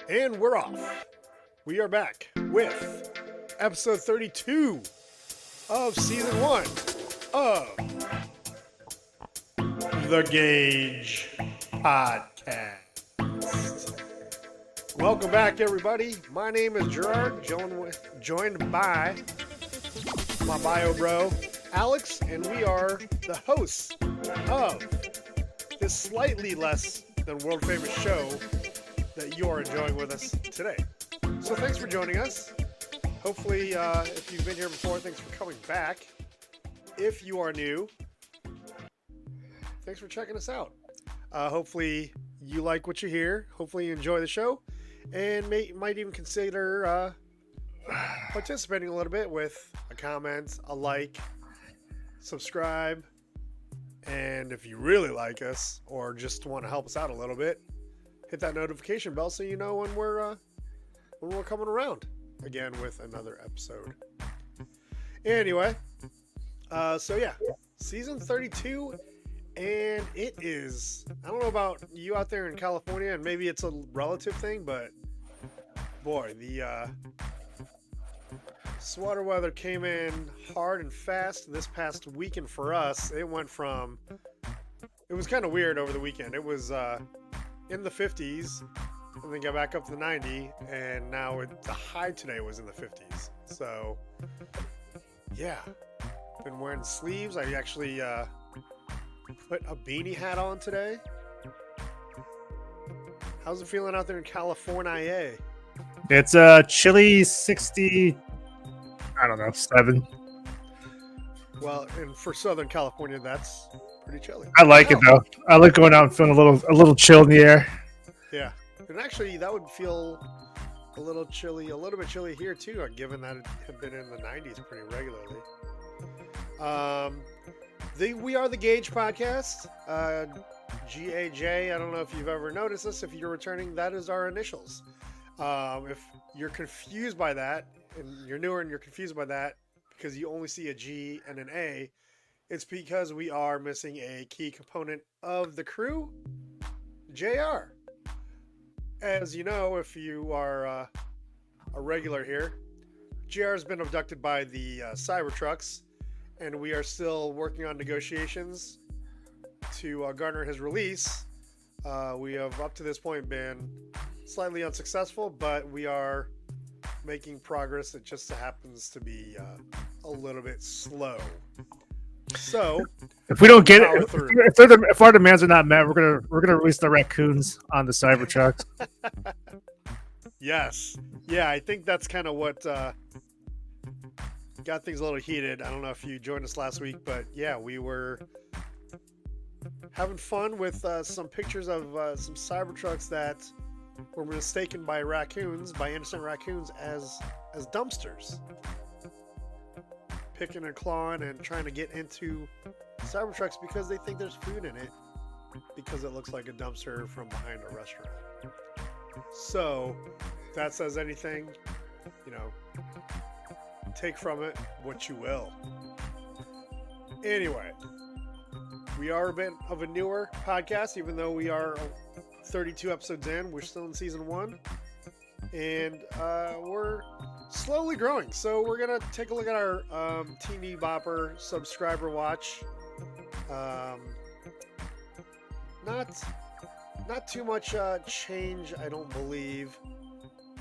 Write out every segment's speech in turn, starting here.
And we're off. We are back with episode 32 of season 1 of the GAJ podcast. Welcome back, everybody. My name is Gerard, joined by my bio bro, Alex, and we are the hosts of this slightly less than world famous show that you are enjoying with us today. So thanks for joining us. Hopefully, if you've been here before, thanks for coming back. If you are new, thanks for checking us out. Hopefully you like what you hear. Hopefully you enjoy the show, and might even consider participating a little bit with a comment, a like, subscribe, and if you really like us or just want to help us out a little bit, hit that notification bell so you know when we're coming around again with another episode. Anyway, season 32, and it is, I don't know about you out there in California, and maybe it's a relative thing, but boy, the sweater weather came in hard and fast this past weekend for us. It was kind of weird over the weekend. It was in the 50s, and then got back up to the 90, and now the high today was in the 50s. So, yeah, been wearing sleeves. I actually put a beanie hat on today. How's it feeling out there in California? It's chilly 60, I don't know, 7. Well, and for Southern California, that's pretty chilly. I like it though. I like going out and feeling a little chill in the air. Yeah, and actually that would feel a little bit chilly here too, given that it had been in the 90s pretty regularly. We are the GAJ podcast, GAJ. I don't know if you've ever noticed this. If you're returning, that is our initials. If you're confused by that, and you're newer and you're confused by that because you only see a G and an A, it's because we are missing a key component of the crew, JR. As you know, if you are a regular here, JR has been abducted by the Cybertrucks, and we are still working on negotiations to garner his release. We have up to this point been slightly unsuccessful, but we are making progress. It just happens to be a little bit slow. So if we don't get it, if our demands are not met, we're gonna release the raccoons on the Cybertrucks. Yes, yeah, I think that's kind of what got things a little heated. I don't know if you joined us last week, but yeah, we were having fun with some pictures of some Cybertrucks that were mistaken by innocent raccoons as dumpsters, picking and clawing and trying to get into Cybertrucks because they think there's food in it because it looks like a dumpster from behind a restaurant. So if that says anything, take from it what you will. Anyway, we are a bit of a newer podcast, even though we are 32 episodes in. We're still in season 1, and we're slowly growing. So we're gonna take a look at our Teeny Bopper subscriber watch. Not too much change, I don't believe.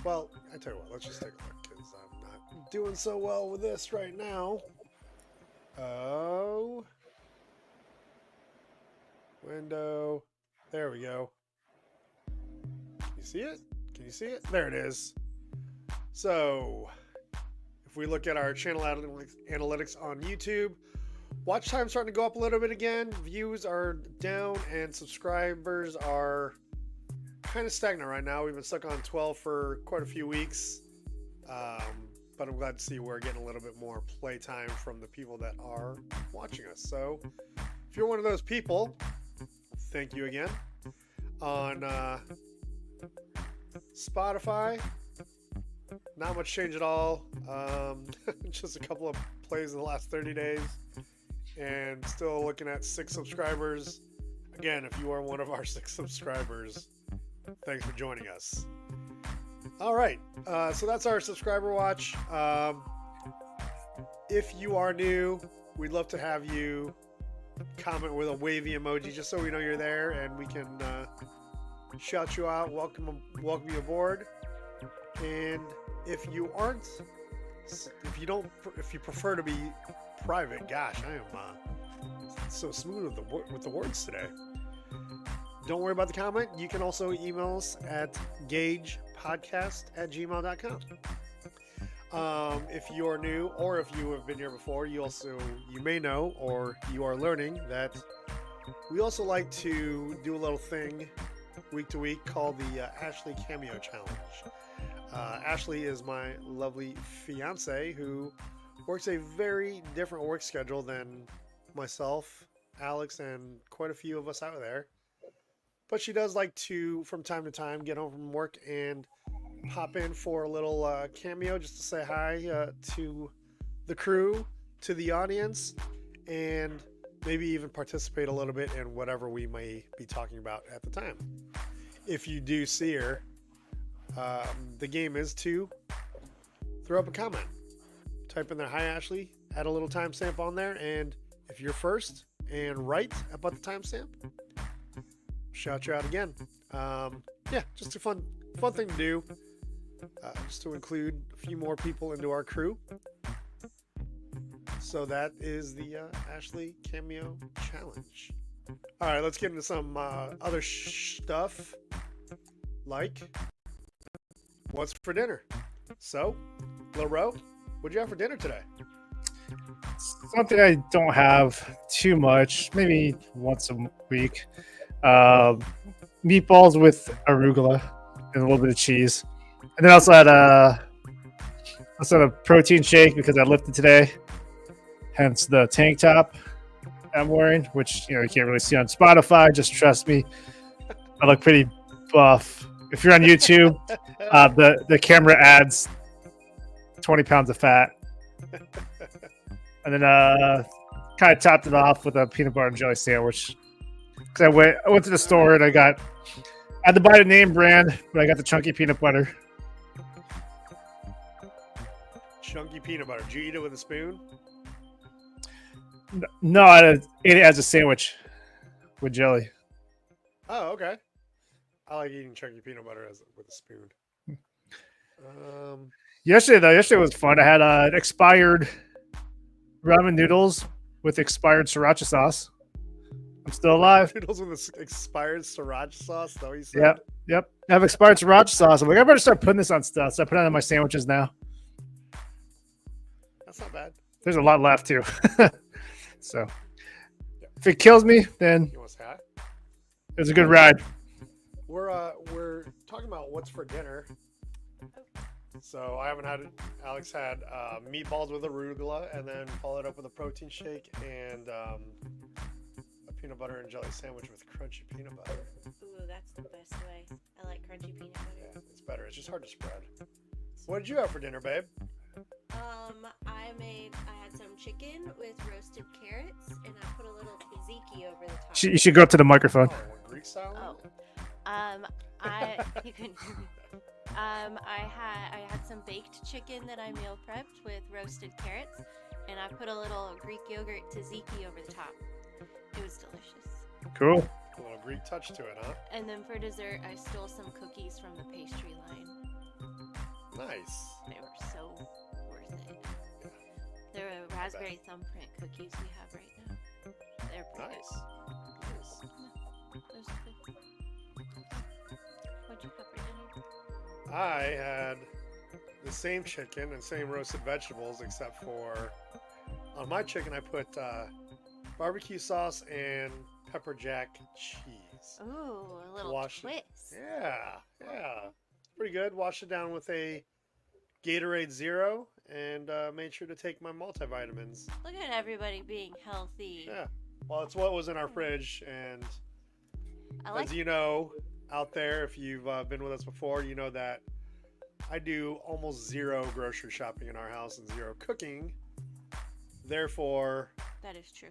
Well, I tell you what, let's just take a look because I'm not doing so well with this right now. Oh, window. There we go. Can you see it? Can you see it? There it is. So, if we look at our channel analytics on YouTube, watch time starting to go up a little bit again. Views are down, and subscribers are kind of stagnant right now. We've been stuck on 12 for quite a few weeks, but I'm glad to see we're getting a little bit more playtime from the people that are watching us. So, if you're one of those people, thank you again. On Spotify, not much change at all. Just a couple of plays in the last 30 days, and still looking at 6 subscribers. Again, if you are one of our 6 subscribers, thanks for joining us. All right. So that's our subscriber watch. If you are new, we'd love to have you comment with a wavy emoji just so we know you're there and we can shout you out, welcome you aboard. And if you aren't, if you prefer to be private, gosh, I am so smooth with the words today. Don't worry about the comment. You can also email us at gagepodcast@gmail.com. If you're new or if you have been here before, you may know or you are learning that we also like to do a little thing week to week called the Ashley Cameo Challenge. Ashley is my lovely fiance who works a very different work schedule than myself, Alex, and quite a few of us out there. But she does like to, from time to time, get home from work and pop in for a little cameo just to say hi to the crew, to the audience, and maybe even participate a little bit in whatever we may be talking about at the time. If you do see her, the game is to throw up a comment. Type in there, hi Ashley, add a little timestamp on there, and if you're first and right about the timestamp, shout you out again. Yeah, just a fun thing to do. Just to include a few more people into our crew. So that is the Ashley Cameo Challenge. All right, let's get into some other stuff, like what's for dinner. So, LaRoe, what'd you have for dinner today? Something I don't have too much, maybe once a week. Meatballs with arugula and a little bit of cheese. And then I also had a protein shake because I lifted today, hence the tank top I'm wearing, which you can't really see on Spotify. Just trust me, I look pretty buff. If you're on YouTube, the camera adds 20 pounds of fat, and then kind of topped it off with a peanut butter and jelly sandwich. Because I went to the store and I had to buy the name brand, but I got the chunky peanut butter. Chunky peanut butter. Did you eat it with a spoon? No, I ate it as a sandwich with jelly. Oh, okay. I like eating chunky peanut butter with a spoon. Yesterday was fun. I had an expired ramen noodles with expired sriracha sauce. I'm still alive. Noodles with expired sriracha sauce, though, you said? Yep. I have expired sriracha sauce. I'm like, I better start putting this on stuff. So I put it on my sandwiches now. That's not bad. There's a lot left, too. So if it kills me, then You want to say hi? it was a good ride. We're talking about what's for dinner. So I haven't had it. Alex had meatballs with arugula and then followed up with a protein shake and a peanut butter and jelly sandwich with crunchy peanut butter. Ooh, that's the best way. I like crunchy peanut butter. Yeah, it's better. It's just hard to spread. What did you have for dinner, babe? I had some chicken with roasted carrots, and I put a little tzatziki over the top. You should go up to the microphone. Oh, Greek style? You can. I had some baked chicken that I meal prepped with roasted carrots, and I put a little Greek yogurt tzatziki over the top. It was delicious. Cool. A little Greek touch to it, huh? And then for dessert, I stole some cookies from the pastry line. Nice. They were so worth it. They're raspberry thumbprint cookies we have right now. They're pretty Nice. good. Those are good. What'd you have for dinner? I had the same chicken and same roasted vegetables, except for on my chicken I put barbecue sauce and pepper jack cheese. Ooh, a little twist. Yeah. Pretty good. Washed it down with a Gatorade Zero and made sure to take my multivitamins. Look at everybody being healthy. Yeah. Well, it's what was in our fridge, and I as you know, out there, if you've been with us before, you know that I do almost zero grocery shopping in our house and zero cooking. Therefore, that is true.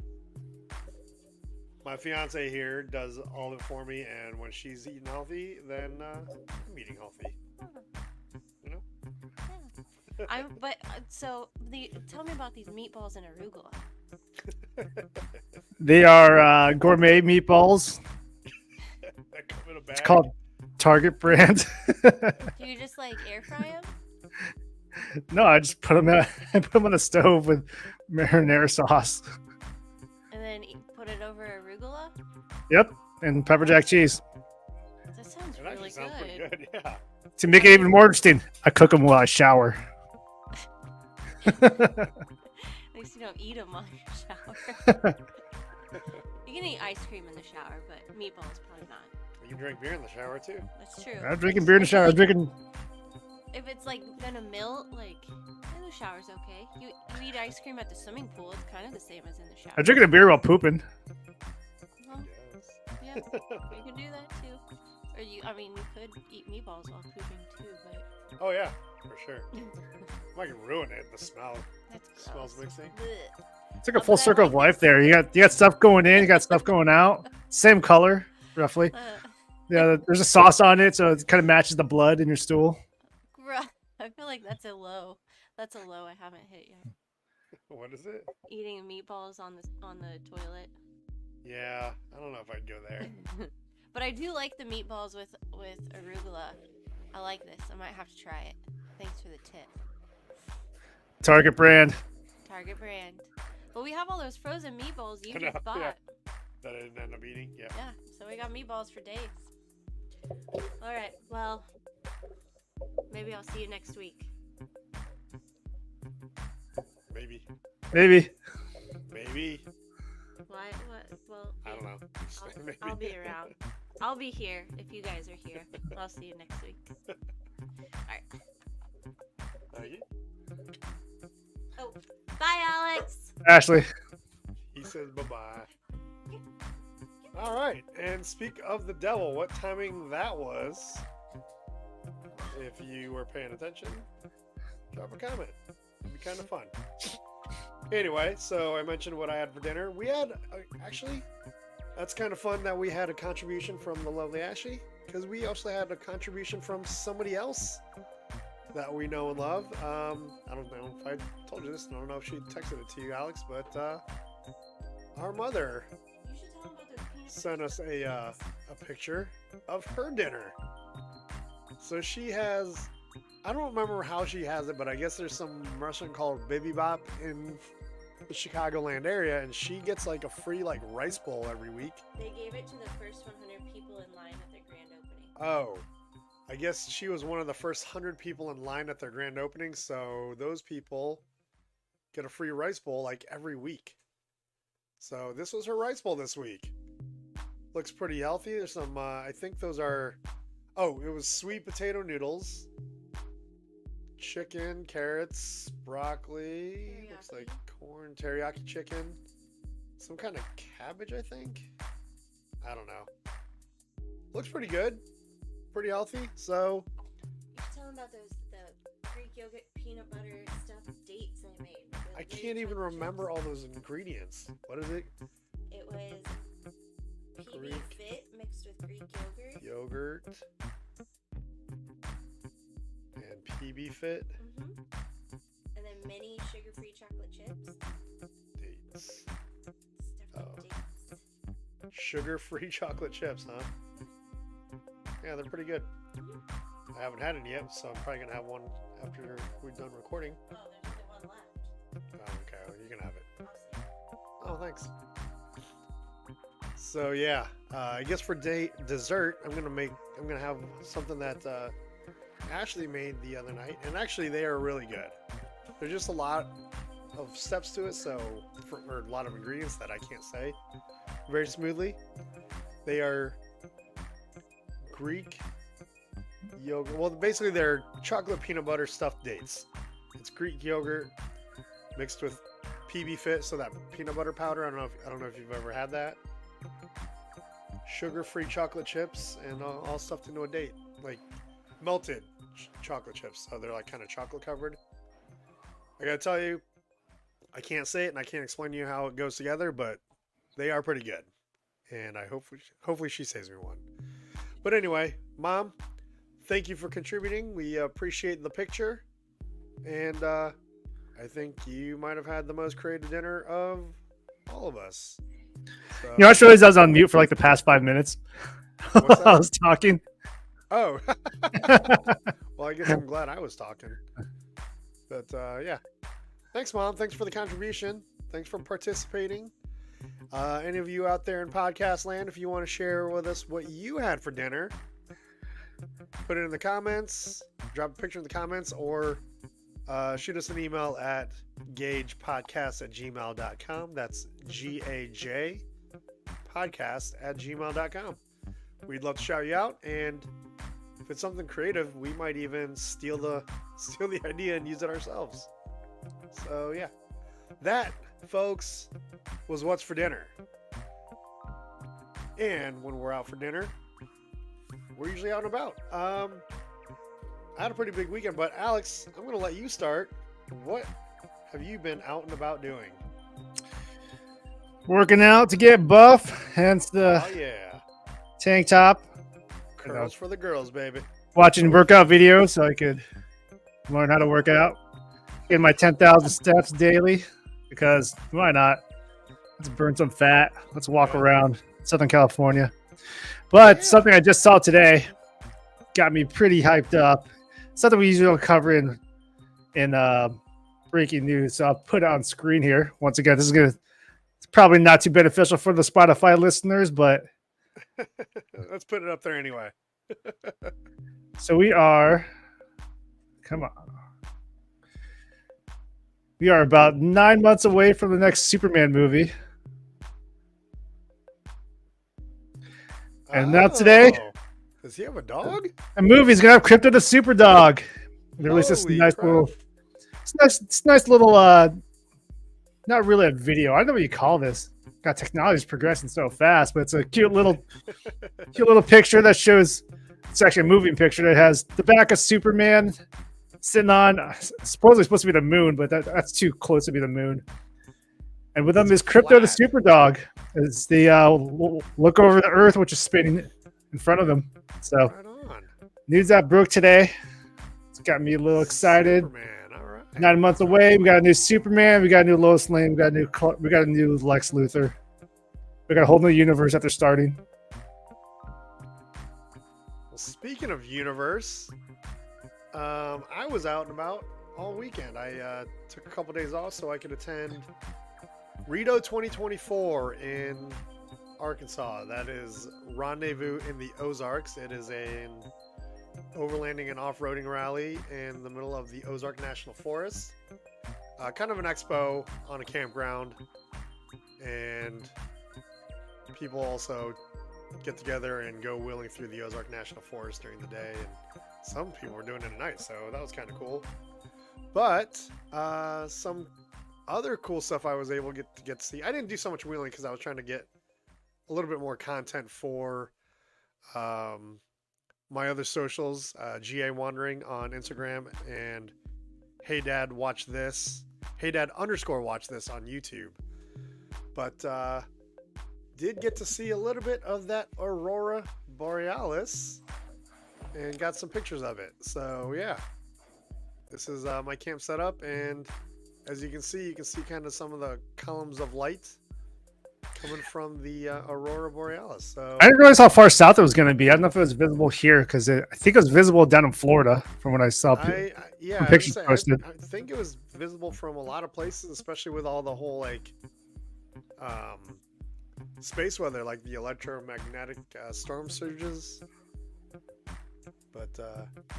my fiance here does all of it for me, and when she's eating healthy, then I'm eating healthy. Tell me about these meatballs and arugula. They are gourmet meatballs. That come in a bag. It's called Target brand. Do you just like air fry them? No, I just put them on the stove with marinara sauce. And then put it over arugula? Yep, and pepper jack cheese. That sounds It really actually sounds pretty good. Yeah. To make it even more interesting, I cook them while I shower. At least you don't eat them while you shower. You can eat ice cream in the shower, but meatballs probably not. You can drink beer in the shower too. That's true. I'm drinking beer in the shower. I'm drinking. If it's like gonna melt, like in the shower's okay. You eat ice cream at the swimming pool, it's kind of the same as in the shower. I'm drinking a beer while pooping. Well, Yes. yeah, you can do that too. Or you could eat meatballs while pooping too, but Oh yeah, for sure. Might ruin it. The smell. that's Smells gross. mixing. Blech. It's like a Oh, full but I circle like of life this. there. You got stuff going in, you got stuff going out. Same color, roughly. Yeah, there's a sauce on it, so it kind of matches the blood in your stool. I feel like that's a low. That's a low I haven't hit yet. What is it? Eating meatballs on the toilet. Yeah, I don't know if I'd go there. But I do like the meatballs with arugula. I like this. I might have to try it. Thanks for the tip. Target brand. Target brand. Well, we have all those frozen meatballs you I know, just bought. yeah. That I didn't end up eating. Yeah. Yeah, so we got meatballs for days. All right, well, maybe I'll see you next week. Maybe. Maybe. Maybe. Why? What? Well, I don't know. Maybe. I'll be around. I'll be here if you guys are here. I'll see you next week. All right. You? Oh, bye, Alex. Ashley. He says bye-bye. All right. And speak of the devil, what timing that was. If you were paying attention, drop a comment. It'd be kind of fun. Anyway, so I mentioned what I had for dinner. We had, actually, that's kind of fun that we had a contribution from the lovely Ashley, because we also had a contribution from somebody else that we know and love. I don't know if I told you this. I don't know if she texted it to you, Alex, but our mother You should tell them about their penis. sent us a picture of her dinner. So she has, I don't remember how she has it, but I guess there's some restaurant called Baby Bop in the Chicagoland area, and she gets like a free like rice bowl every week. They gave it to the first 100 people in line at their grand opening. Oh, I guess she was one of the first 100 people in line at their grand opening, so those people get a free rice bowl like every week. So this was her rice bowl this week. Looks pretty healthy. There's some, I think those are, oh, it was sweet potato noodles, chicken, carrots, broccoli, looks like corn, teriyaki chicken, some kind of cabbage, I think. I don't know. Looks pretty good. Pretty healthy. So You should tell them about the Greek yogurt peanut butter stuffed dates I made. I can't even remember all those ingredients. What is it? It was PB Greek. Fit mixed with Greek yogurt. Yogurt and PB Fit And then mini sugar-free chocolate chips. dates. Stuffed Oh. dates. Sugar-free chocolate chips, huh? Yeah, they're pretty good. I haven't had any yet, so I'm probably gonna have one after we're done recording. Oh, there's only one left. Oh, okay, well, you can have it. I'll see. Oh, thanks. So yeah, I guess for dessert, I'm gonna have something that Ashley made the other night, and actually they are really good. There's just a lot of steps to it, or a lot of ingredients that I can't say very smoothly. They are Greek yogurt. Well, basically they're chocolate peanut butter stuffed dates. It's Greek yogurt mixed with PB Fit, so that peanut butter powder. I don't know if you've ever had that. Sugar-free chocolate chips and all stuffed into a date, like melted chocolate chips. So they're like kind of chocolate covered. I gotta tell you, I can't say it and I can't explain to you how it goes together, but they are pretty good. And I hopefully she saves me one. But anyway, Mom, thank you for contributing. We appreciate the picture. And I think you might have had the most creative dinner of all of us. So, You know, I just realized I was on mute for like the past 5 minutes. What's I that? was talking. Oh, well, I guess I'm glad I was talking. But yeah, thanks, Mom. Thanks for the contribution. Thanks for participating. Any of you out there in podcast land, if you want to share with us what you had for dinner, put it in the comments, drop a picture in the comments, or shoot us an email at gajpodcast@gmail.com. That's GAJ podcast@gmail.com. We'd love to shout you out, and if it's something creative, we might even steal the idea and use it ourselves. So yeah, that, folks, was what's for dinner. And when we're out for dinner, we're usually out and about. I had a pretty big weekend, but Alex, I'm going to let you start. What have you been out and about doing? Working out to get buff, hence the Oh yeah, tank top. curls for the girls, baby. Watching workout videos so I could learn how to work out. Getting my 10,000 steps daily because why not? Let's burn some fat. Let's walk around Southern California. But something I just saw today got me pretty hyped up. Something we usually don't cover in breaking news. So I'll put it on screen here. Once again, it's probably not too beneficial for the Spotify listeners, but let's put it up there anyway. So we are about 9 months away from the next Superman movie. And now today, does he have a dog? a movie's gonna have Crypto the Super Dog. They released this Holy nice crap. little, it's nice little, not really a video. I don't know what you call this. God, technology's progressing so fast, but it's a cute little picture that shows. It's actually a moving picture that has the back of Superman sitting on supposedly supposed to be the moon, but that's too close to be the moon. And with them is Crypto the Super Dog. As they look over the Earth, which is spinning in front of them. So Right on. news that broke today. It's got me a little excited. Superman, all right. 9 months away. We got a new Superman. We got a new Lois Lane. We got a new Lex Luthor. We got a whole new universe that they're starting. Well, speaking of universe, I was out and about all weekend. I took a couple days off so I could attend Rito 2024 in Arkansas. That is Rendezvous in the Ozarks. It is an overlanding and off-roading rally in the middle of the Ozark National Forest. Kind of an expo on a campground, and people also get together and go wheeling through the Ozark National Forest during the day, and some people were doing it at night, so that was kind of cool. But some other cool stuff I was able to get to see. I didn't do so much wheeling because I was trying to get a little bit more content for my other socials, GA Wandering on Instagram, and Hey Dad Watch This, Hey Dad _ Watch This on YouTube. But did get to see a little bit of that Aurora Borealis and got some pictures of it. So yeah, this is my camp setup, and as you can see kind of some of the columns of light coming from the Aurora Borealis. So I didn't realize how far south it was going to be. I don't know if it was visible here because I think it was visible down in Florida from what I saw. Pictures posted. I think it was visible from a lot of places, especially with all the whole like space weather, like the electromagnetic storm surges. But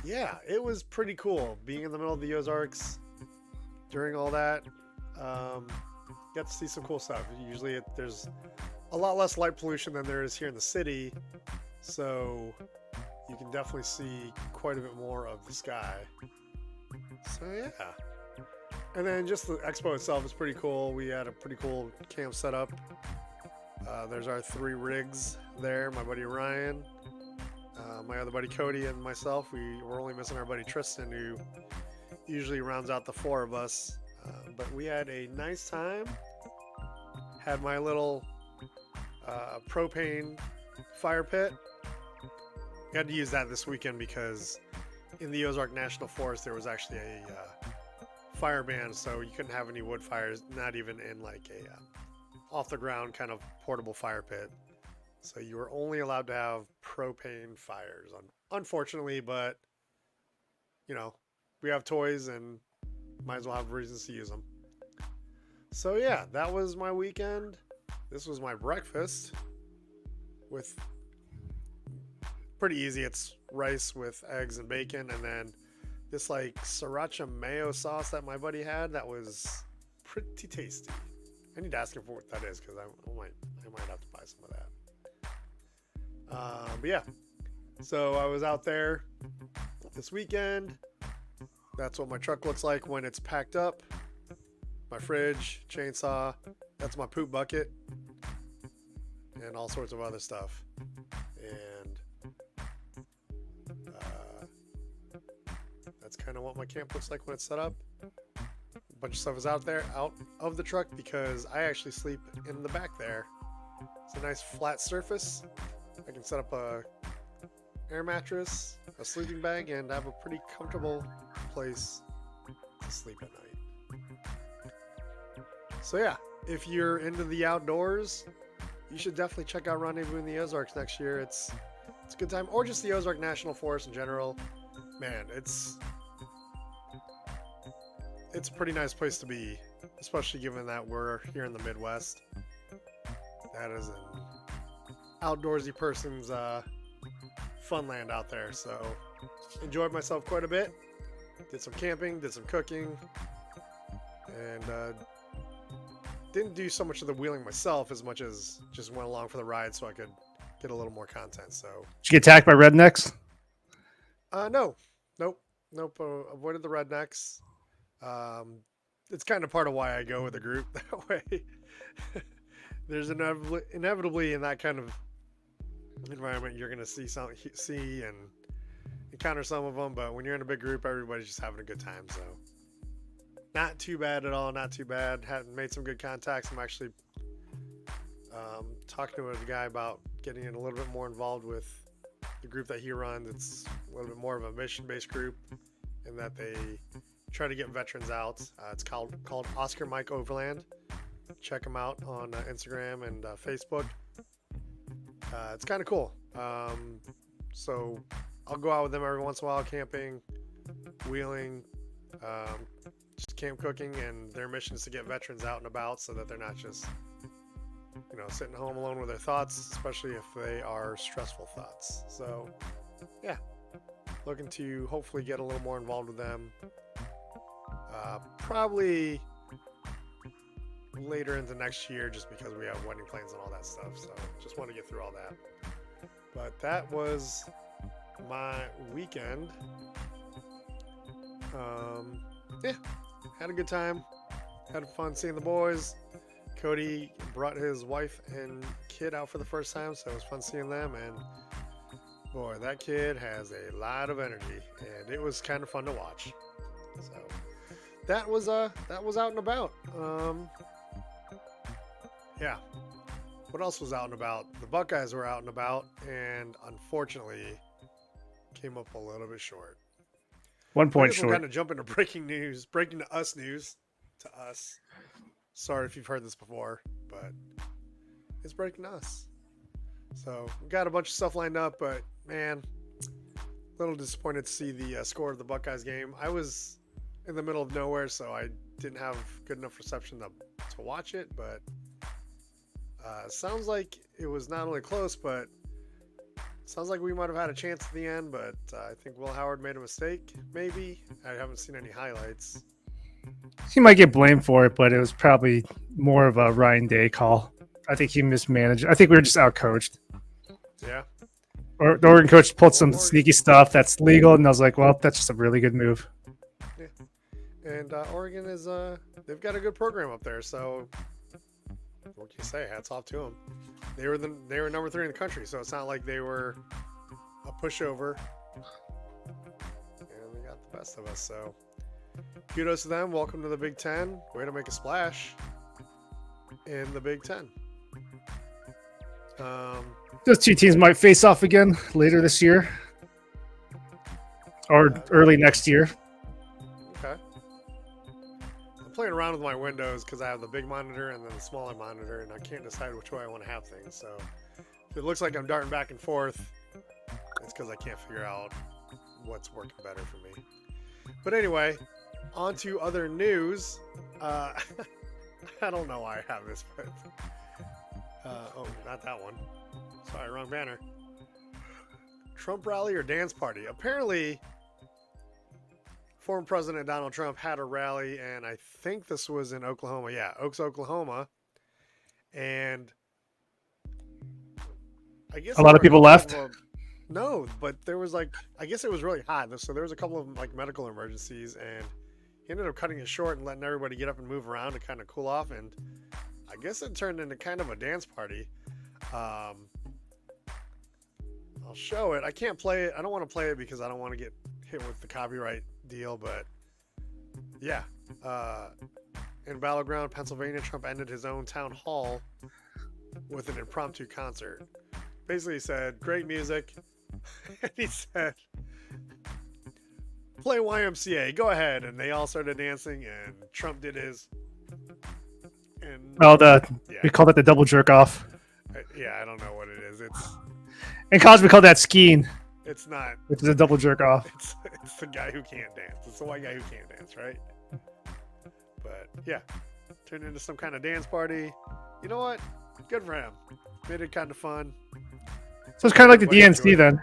yeah, it was pretty cool being in the middle of the Ozarks during all that. Got to see some cool stuff. Usually there's a lot less light pollution than there is here in the city, so you can definitely see quite a bit more of the sky. So yeah. And then just the expo itself is pretty cool. We had a pretty cool camp setup. There's our 3 rigs there. My buddy Ryan, my other buddy Cody, and myself. We're only missing our buddy Tristan, who usually rounds out the 4 of us. But we had a nice time. Had my little propane fire pit. Had to use that this weekend because in the Ozark National Forest there was actually a fire ban, so you couldn't have any wood fires, not even in like a off the ground kind of portable fire pit. So you were only allowed to have propane fires, unfortunately, but we have toys and might as well have reasons to use them. So yeah, that was my weekend. This was my breakfast with pretty easy. It's rice with eggs and bacon, and then this like sriracha mayo sauce that my buddy had that was pretty tasty. I need to ask him for what that is because I might have to buy some of that. But yeah, so I was out there this weekend. That's what my truck looks like when it's packed up. My fridge, chainsaw, that's my poop bucket, and all sorts of other stuff. And that's kind of what my camp looks like when it's set up. A bunch of stuff is out of the truck because I actually sleep in the back there. It's a nice flat surface. I can set up a air mattress, a sleeping bag, and have a pretty comfortable place to sleep at night. So yeah, if you're into the outdoors, you should definitely check out Rendezvous in the Ozarks next year. It's a good time, or just the Ozark National Forest in general. Man, it's a pretty nice place to be, especially given that we're here in the Midwest. That is an outdoorsy person's fun land out there. So enjoyed myself quite a bit. Did some camping, did some cooking, and didn't do so much of the wheeling myself as much as just went along for the ride so I could get a little more content. So Did you get attacked by rednecks? Nope. Avoided the rednecks. It's kind of part of why I go with a group that way. There's inevitably in that kind of environment you're gonna see and encounter some of them, but when you're in a big group, everybody's just having a good time. So not too bad at all. Not too bad. Had made some good contacts. I'm actually talking to a guy about getting in a little bit more involved with the group that he runs. It's a little bit more of a mission-based group in that they try to get veterans out. It's called Oscar Mike Overland. Check them out on Instagram and Facebook. It's kind of cool. So I'll go out with them every once in a while, camping, wheeling, just camp cooking, and their mission is to get veterans out and about so that they're not just, sitting home alone with their thoughts, especially if they are stressful thoughts. So, yeah, looking to hopefully get a little more involved with them. Probably later into next year, just because we have wedding plans and all that stuff. So, just want to get through all that. But that was my weekend. Yeah, had a good time. Had fun seeing the boys. Cody brought his wife and kid out for the first time, so it was fun seeing them. And boy, that kid has a lot of energy, and it was kind of fun to watch. So that was out and about. Yeah. What else was out and about? The Buckeyes were out and about, and unfortunately came up a little bit short. 1 point short. We'll kind of jump into breaking news to us. Sorry if you've heard this before, but it's breaking to us. So we got a bunch of stuff lined up, but man, a little disappointed to see the score of the Buckeyes game. I was in the middle of nowhere, so I didn't have good enough reception to watch it, but sounds like it was not only close, but sounds like we might have had a chance at the end, but I think Will Howard made a mistake, maybe. I haven't seen any highlights. He might get blamed for it, but it was probably more of a Ryan Day call. I think he mismanaged. I think we were just outcoached. Yeah. Or the Oregon coach pulled some sneaky stuff that's legal, and I was like, well, that's just a really good move. Yeah. And Oregon is they've got a good program up there, so what can you say? Hats off to them. They were number 3 in the country, so it's not like they were a pushover. And they got the best of us, so kudos to them. Welcome to the Big Ten. Way to make a splash in the Big Ten. Those two teams might face off again later this year or early next year. Okay. playing around with my windows because I have the big monitor and then the smaller monitor, and I can't decide which way I want to have things. So if it looks like I'm darting back and forth, it's because I can't figure out what's working better for me. But anyway, on to other news. I don't know why I have this, but oh, not that one. Sorry, wrong banner. Trump rally or dance party? Apparently, former President Donald Trump had a rally, and I think this was in Oklahoma. Yeah, Oaks, Oklahoma. And I guess A lot of people left. No, but there was like, I guess it was really hot. So there was a couple of like medical emergencies, and he ended up cutting it short and letting everybody get up and move around to kind of cool off. And I guess it turned into kind of a dance party. I'll show it. I can't play it. I don't want to play it because I don't want to get hit with the copyright deal. But yeah, in Battleground, Pennsylvania, Trump ended his own town hall with an impromptu concert. Basically, he said, "Great music." And he said, "Play YMCA. Go ahead." And they all started dancing, and Trump did his. And we call that the double jerk off. Yeah, I don't know what it is. In college, we call that skiing. It's not. Which is a double jerk off. It's the guy who can't dance. It's the white guy who can't dance, right? But yeah, turned into some kind of dance party. You know what? Good for him. Made it kind of fun. So it's kind of like the DNC then.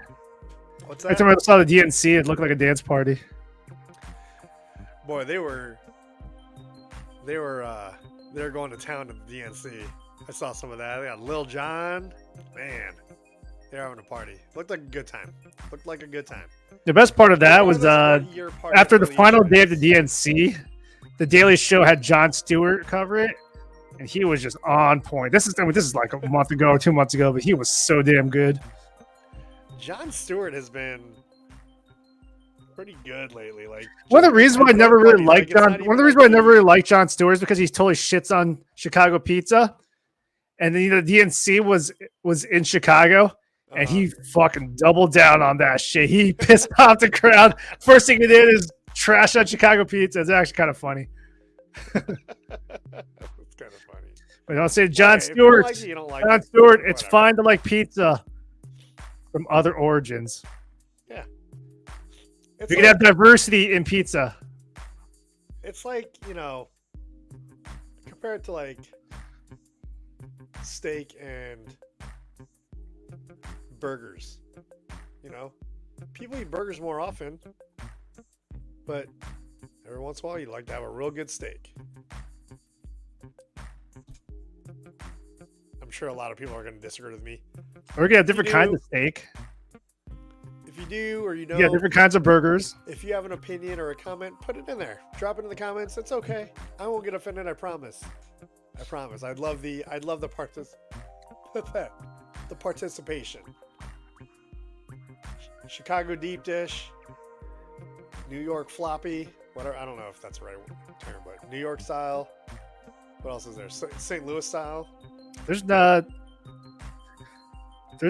What's Every that? time I saw the DNC, it looked like a dance party. Boy, they were going to town at the DNC. I saw some of that. They got Lil Jon. Man, they're having a party. Looked like a good time. The best part of that was after the final day of the DNC, the Daily Show had Jon Stewart cover it, and he was just on point. This is like a month ago or 2 months ago, but he was so damn good. Jon Stewart has been pretty good lately. Like one of the reasons why I never really liked Jon Stewart is because he totally shits on Chicago pizza. And then the DNC was in Chicago, and he fucking doubled down on that shit. He pissed off the crowd. First thing he did is trash on Chicago pizza. It's actually kind of funny. It's kind of funny. But I'll say Jon Stewart. Jon Stewart, it's fine to like pizza from other origins. Yeah. We can have diversity in pizza. It's like, compared to like steak and burgers. People eat burgers more often, but every once in a while you'd like to have a real good steak. I'm sure a lot of people are going to disagree with me. We're gonna have different kinds of steak. If you do, or yeah, different kinds of burgers. If you have an opinion or a comment, put it in there. Drop it in the comments. It's okay. I won't get offended. I promise. I'd love the participation. Chicago deep dish, New York floppy, whatever. I don't know if that's the right term, but New York style. What else is there? St. Louis style. There's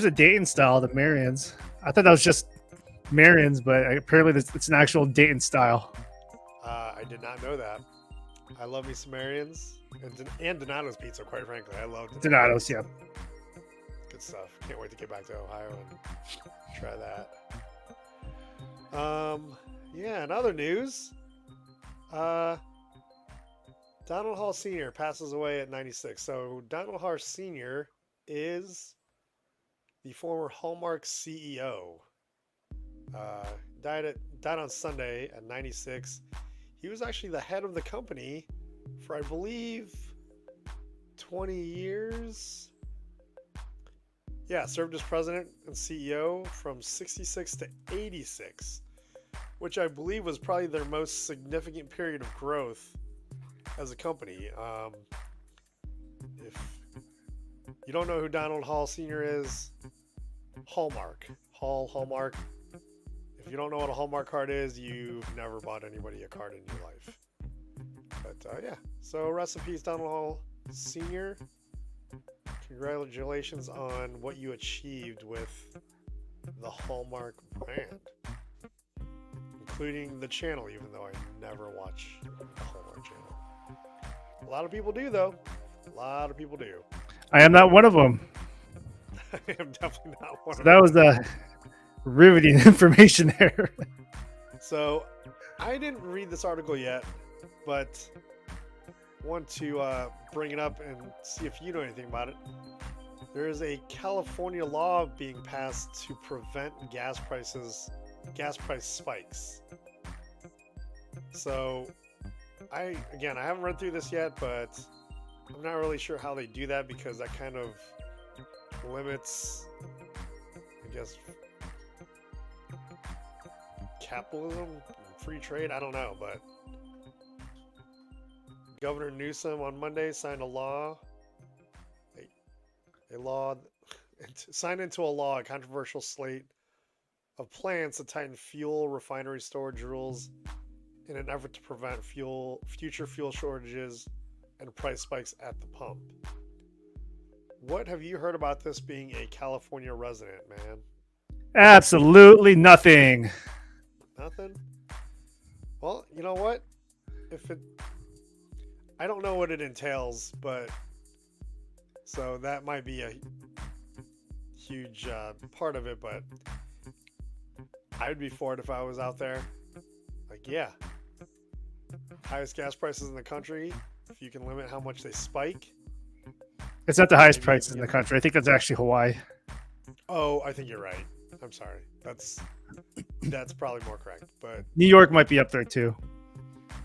a Dayton style, the Marions. I thought that was just Marions, but apparently it's an actual Dayton style. I did not know that. I love me some Marions and Donato's pizza. Quite frankly, I love Donato's. Yeah, good stuff. Can't wait to get back to Ohio and try that. Yeah. In other news, Donald Hall Sr. passes away at 96. So Donald Hall Sr. is the former Hallmark CEO. Died on Sunday at 96. He was actually the head of the company for, I believe, 20 years. Yeah, served as president and CEO from 66 to 86, which I believe was probably their most significant period of growth as a company. If you don't know who Donald Hall Sr. is, Hallmark. Hallmark. If you don't know what a Hallmark card is, you've never bought anybody a card in your life. But yeah, so rest in peace, Donald Hall Sr. Congratulations on what you achieved with the Hallmark brand, including the channel, even though I never watch the Hallmark channel. lot of people do, though. A lot of people do. I am not one of them. I am definitely not one So of that them. was the riveting information there. So I didn't read this article yet, but want to bring it up and see if you know anything about it. There is a California law being passed to prevent gas price spikes. So I haven't read through this yet, but I'm not really sure how they do that because that kind of limits, I guess, capitalism, free trade. I don't know, but Governor Newsom on Monday signed signed into a law a controversial slate of plans to tighten fuel refinery storage rules in an effort to prevent future fuel shortages and price spikes at the pump. What have you heard about this being a California resident, man? Absolutely nothing. Nothing? Well, you know what? I don't know what it entails, but so that might be a huge part of it, but I would be for it if I was out there. Like, yeah, highest gas prices in the country. If you can limit how much they spike. It's not the highest Maybe prices in the country. I think that's actually Hawaii. Oh, I think you're right. I'm sorry. That's probably more correct. But New York might be up there too.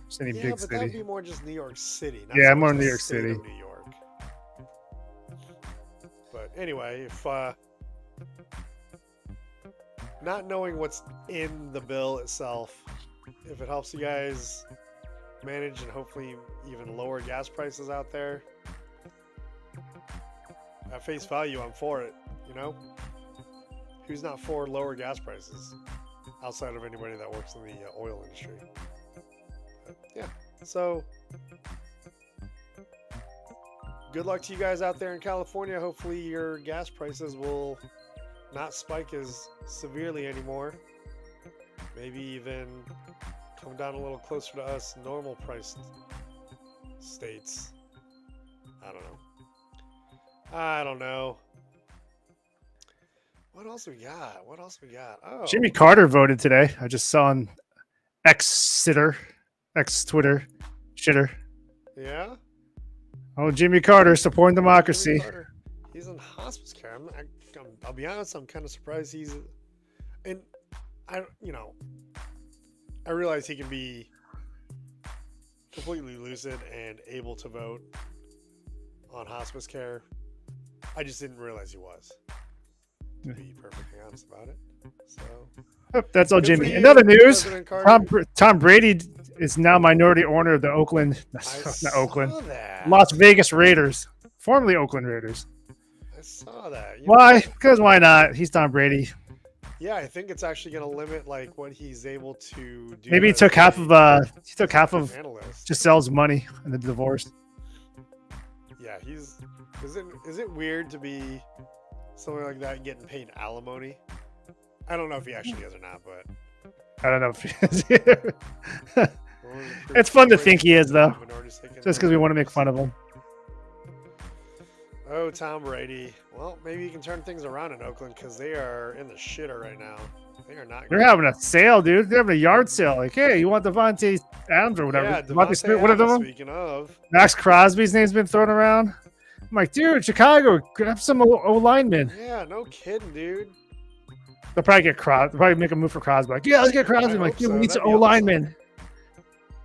Just any yeah, big but city. that'd be more just New York City. Not Yeah, so more much New the York state City. of New York. But anyway, if not knowing what's in the bill itself, if it helps you guys manage and hopefully even lower gas prices out there, at face value, I'm for it. You know, who's not for lower gas prices outside of anybody that works in the oil industry? But yeah, so good luck to you guys out there in California. Hopefully your gas prices will not spike as severely anymore. Maybe even come down a little closer to us normal priced states. I don't know. What else we got? Oh, Jimmy Carter voted today. I just saw on Twitter, shitter. yeah. Oh, Jimmy Carter supporting Jimmy democracy. Carter. He's in hospice care. I'll be honest. I'm kind of surprised and I realize he can be completely lucid and able to vote on hospice care. I just didn't realize he was, to be perfectly honest about it. So Oh, that's all, good for Jimmy. you, In other news, President Carter. Tom Brady is now minority owner of the Las Vegas Raiders, formerly Oakland Raiders. I saw that. Why? Because why not? He's Tom Brady. Yeah, I think it's actually going to limit like what he's able to do. Maybe he as took half of analyst. Giselle's money in the divorce. Yeah, is it weird to be something like that getting paid alimony? I don't know if he actually is or not, but I don't know if he is either. It's fun to think he is, though, just because we want to make fun of him. Oh, Tom Brady. Well, maybe you can turn things around in Oakland because they are in the shitter right now. They are not. They're having a sale, dude. They're having a yard sale. Like, hey, you want Devontae Adams or whatever? Yeah, Devontae Devontae Smith, what are Adams, them? speaking of. Max Crosby's name's been thrown around. I'm like, dude, Chicago, grab some O linemen. Yeah, no kidding, dude. They'll probably get Crosby. They'll probably make a move for Crosby. Like, yeah, let's get Crosby. I'm like, hope dude, so. we need some That'd be O linemen.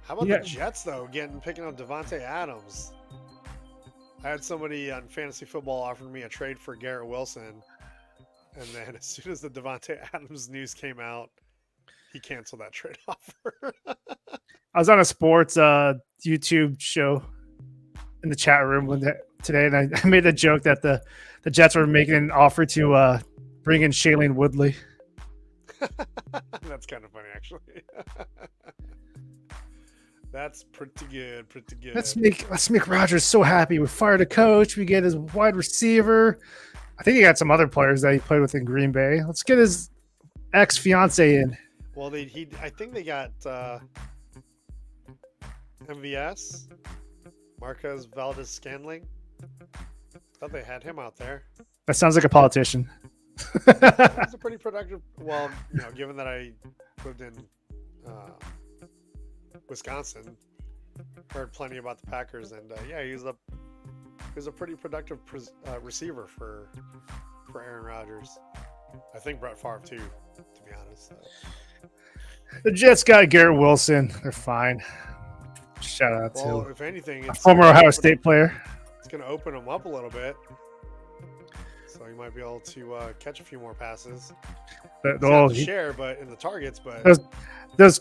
How about Yeah. the Jets though, picking up Devontae Adams? I had somebody on fantasy football offer me a trade for Garrett Wilson, and then as soon as the Devontae Adams news came out, he canceled that trade offer. I was on a sports YouTube show in the chat room today, and I made the joke that the Jets were making an offer to bring in Shailene Woodley. That's kind of funny, actually. That's pretty good. Let's make Rodgers so happy. We fired a coach. We get his wide receiver. I think he got some other players that he played with in Green Bay. Let's get his ex-fiance in. Well, I think they got MVS. Marquez Valdez Scanling. Thought they had him out there. That sounds like a politician. He's a pretty productive. Well, given that I lived in Wisconsin, heard plenty about the Packers, and yeah, he was a pretty productive receiver for Aaron Rodgers. I think Brett Favre too, to be honest. So. The Jets got Garrett Wilson. They're fine. Shout out Well, to if anything, a it's former Ohio State player. It's going to open him up a little bit, so he might be able to catch a few more passes. Not to share, but in the targets. But those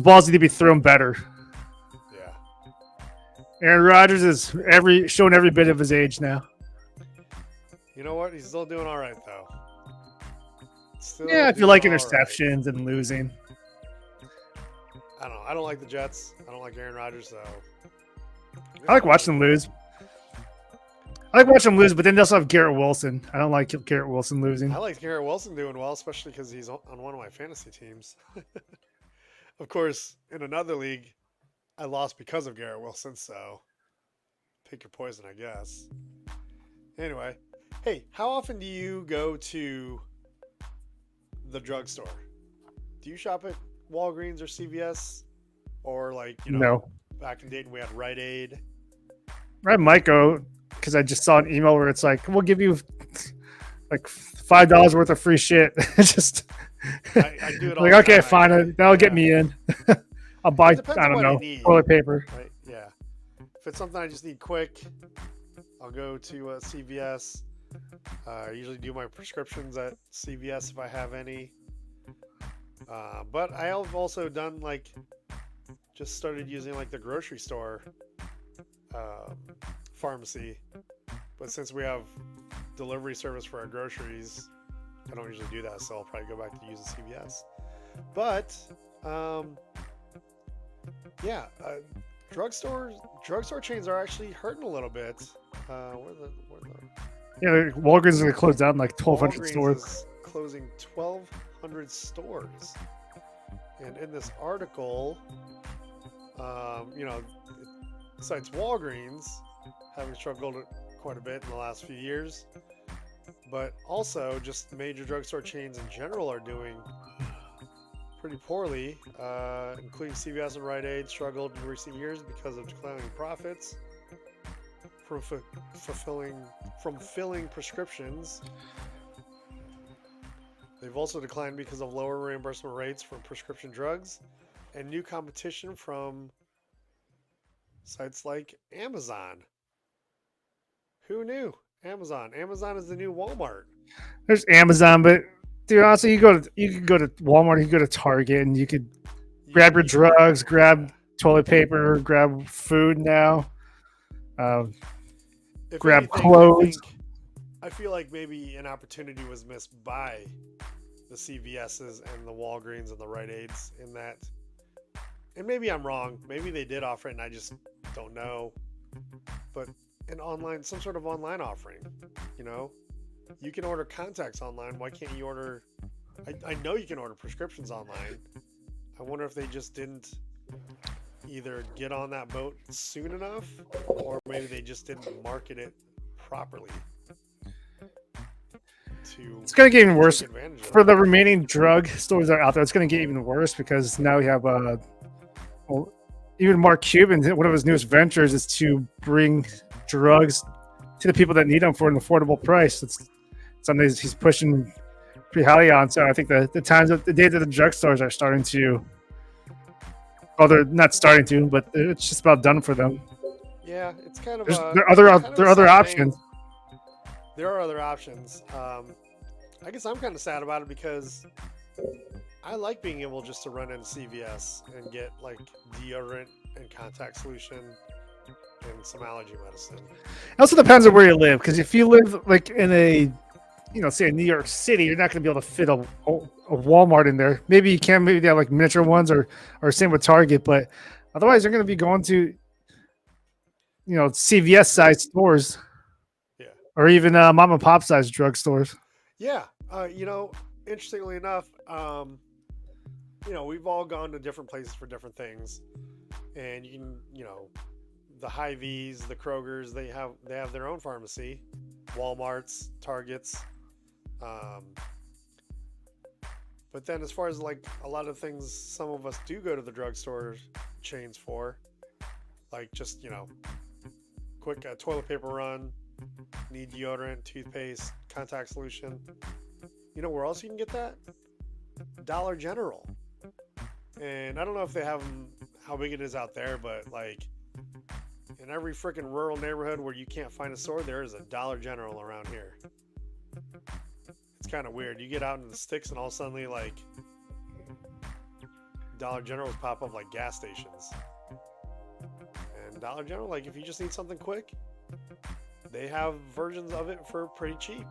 balls need to be thrown better. Yeah. Aaron Rodgers is showing every bit of his age now. You know what? He's still doing all right, though. Yeah, if you like interceptions and losing. I don't know. I don't like the Jets. I don't like Aaron Rodgers, so. I like watching them lose. But then they also have Garrett Wilson. I don't like Garrett Wilson losing. I like Garrett Wilson doing well, especially because he's on one of my fantasy teams. Of course, in another league, I lost because of Garrett Wilson, so pick your poison, I guess. Anyway, hey, how often do you go to the drugstore? Do you shop at Walgreens or CVS? Or no. Back in Dayton we had Rite Aid. I might go because I just saw an email where it's like, we'll give you like $5 worth of free shit. Just I do it all like, okay, fine, that'll get me in. I'll buy, I don't know, toilet paper. Right? Yeah. If it's something I just need quick, I'll go to CVS. I usually do my prescriptions at CVS if I have any. But I have also done just started using the grocery store pharmacy. But since we have delivery service for our groceries, I don't usually do that, so I'll probably go back to using CVS. But yeah, drugstore chains are actually hurting a little bit. Yeah, Walgreens is going to close down 1,200 stores. Is closing 1,200 stores. And in this article, it cites Walgreens having struggled quite a bit in the last few years. But also, just major drugstore chains in general are doing pretty poorly, including CVS and Rite Aid struggled in recent years because of declining profits from filling prescriptions. They've also declined because of lower reimbursement rates for prescription drugs and new competition from sites like Amazon. Who knew? Amazon is the new Walmart. There's Amazon, but dude, honestly, you can go to Walmart, you can go to Target, and you could grab your drugs, grab toilet paper, grab food now, grab clothes. I feel like maybe an opportunity was missed by the CVS's and the Walgreens and the Rite Aids in that, and maybe I'm wrong. Maybe they did offer it, and I just don't know. But some sort of online offering, you can order contacts online. Why can't you order? I know you can order prescriptions online. I wonder if they just didn't either get on that boat soon enough, or maybe they just didn't market it properly. It's going to get even worse for the remaining drug stores that are out there. It's going to get even worse because now we have even Mark Cuban. One of his newest ventures is to bring drugs to the people that need them for an affordable price. It's something he's pushing pretty highly on. So I think the day that the drugstores are starting to, well, they're not starting to, but it's just about done for them. Yeah, it's kind of. There are other options. There are other options. I guess I'm kind of sad about it because I like being able just to run into CVS and get deodorant and contact solution and some allergy medicine. It also depends on where you live, because if you live in a, say in New York City, you're not going to be able to fit a Walmart in there. Maybe you can. Maybe they have miniature ones, or same with Target. But otherwise, you're going to be going to, CVS size stores. Yeah. Or even mom and pop size drugstores. Yeah. Interestingly enough, we've all gone to different places for different things, and you can, the Hy-Vees, the Krogers, they have their own pharmacy. Walmarts, Targets. Um, but then as far as like a lot of things some of us do go to the drugstore chains for, like just, quick toilet paper run, need deodorant, toothpaste, contact solution. You know where else you can get that? Dollar General. And I don't know if they have them, how big it is out there, but like in every freaking rural neighborhood where you can't find a store, there is a Dollar General around here. It's kind of weird. You get out into the sticks and all of a sudden, like, Dollar Generals pop up like gas stations. And Dollar General, like, if you just need something quick, they have versions of it for pretty cheap.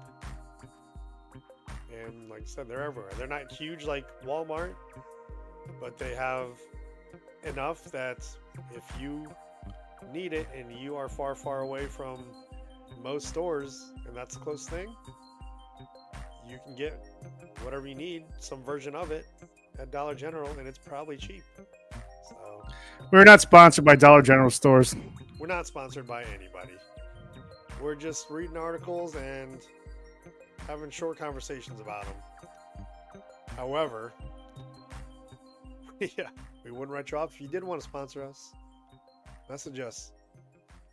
And like I said, they're everywhere. They're not huge like Walmart, but they have enough that if you need it and you are far, far away from most stores, and that's the closest thing, you can get whatever you need, some version of it at Dollar General, and it's probably cheap. So We're not sponsored by Dollar General stores. we're not sponsored by anybody. We're just reading articles and having short conversations about them. However, yeah, we wouldn't write you off if you did want to sponsor us. Message us.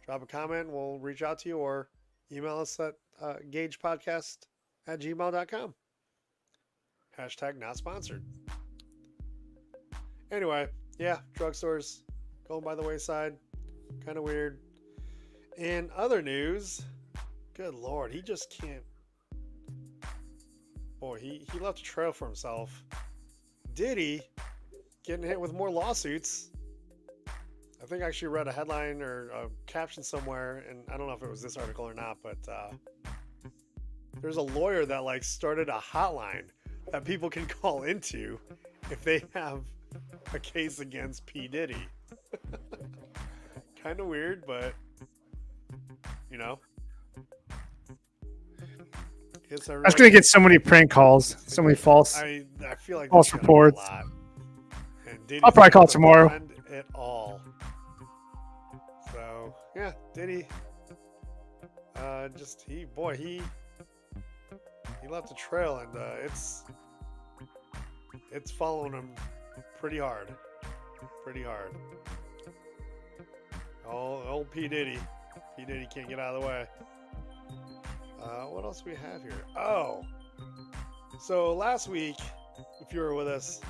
Drop a comment. We'll reach out to you, or email us at gagepodcast@gmail.com. Hashtag not sponsored. Anyway, yeah, drugstores going by the wayside. Kind of weird. In other news, good Lord, he just can't. Boy, he left a trail for himself. Diddy getting hit with more lawsuits. I think I actually read a headline or a caption somewhere, and I don't know if it was this article or not, but there's a lawyer that like started a hotline that people can call into if they have a case against P. Diddy. Kind of weird, but it's I was going to get so many prank calls, so many false. I feel like false there's gonna be a reports. lot. And Diddy's I'll probably call not a tomorrow. friend at all. So yeah, Diddy. He left a trail, and it's following him pretty hard. Old P. Diddy. P. Diddy can't get out of the way. What else do we have here? Oh, so last week, if you were with us,